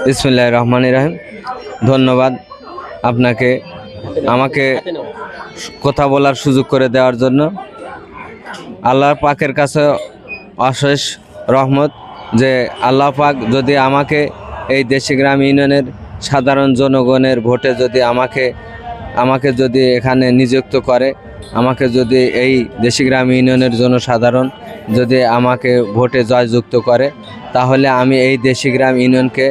বিসমিল্লাহির রহমানির রহিম। ধন্যবাদ আপনাকে আমাকে কথা বলার সুযোগ করে দেওয়ার জন্য। আল্লাহ পাকের কাছে অশেষ রহমত যে আল্লাহ পাক যদি আমাকে এই দেশিগ্রাম ইউনিয়নের সাধারণ জনগণের ভোটে যদি আমাকে যদি এখানে নিযুক্ত করে, আমাকে যদি এই দেশিগ্রাম ইউনিয়নের জনসাধারণ যদি আমাকে ভোটে জয়যুক্ত করে, তাহলে আমি এই দেশিগ্রাম ইউনিয়নকে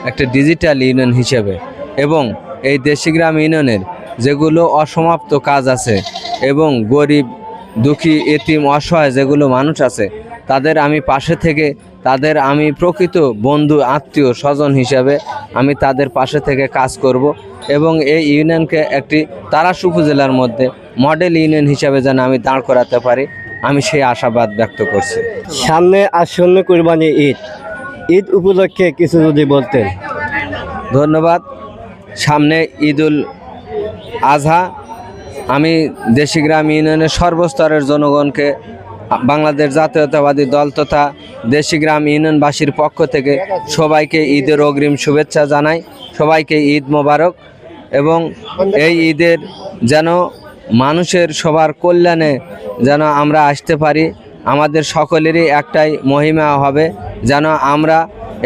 একটা ডিজিটাল ইউনিয়ন হিসেবে এবং এই দেশিগ্রাম ইউনিয়নের যেগুলো অসমাপ্ত কাজ আছে এবং গরিব দুঃখী এতিম অসহায় যেগুলো মানুষ আছে তাদের আমি পাশে থেকে তাদের আমি প্রকৃত বন্ধু আত্মীয় স্বজন হিসাবে আমি তাদের পাশে থেকে কাজ করব এবং এই ইউনিয়নকে একটি তারাস উপজেলার মধ্যে মডেল ইউনিয়ন হিসাবে যেন আমি দাঁড় করাতে পারি, আমি সেই আশাবাদ ব্যক্ত করছি। সামনে আসন্ন কুরবানি ঈদ উপলক্ষে কিছু যদি বলতেন। ধন্যবাদ। সামনে ঈদুল আজহা, আমি দেশিগ্রাম ইউনিয়নের সর্বস্তরের জনগণকে বাংলাদেশ জাতীয়তাবাদী দল তথা দেশিগ্রাম ইউনিয়নবাসীর পক্ষ থেকে সবাইকে ঈদের অগ্রিম শুভেচ্ছা জানাই। সবাইকে ঈদ মোবারক এবং এই ঈদের যেন মানুষের সবার কল্যাণে যেন আমরা আসতে পারি। আমাদের সকলেরই একটাই মহিমা হবে যেন আমরা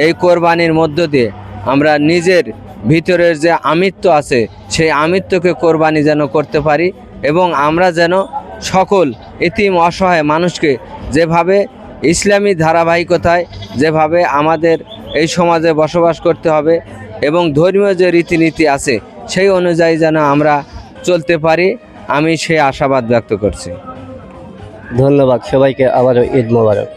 এই কোরবানির মধ্য দিয়ে আমরা নিজের ভিতরের যে আমিত্ব আছে সেই আমিত্বকে কোরবানি যেন করতে পারি এবং আমরা যেন সকল এতিম অসহায় মানুষকে যেভাবে ইসলামী ধারাবাহিকতায় যেভাবে আমাদের এই সমাজে বসবাস করতে হবে এবং ধর্মীয় যে রীতিনীতি আছে সেই অনুযায়ী যেন আমরা চলতে পারি, আমি সেই আশাবাদ ব্যক্ত করছি। ধন্যবাদ সবাইকে, আবারও ঈদ মোবারক।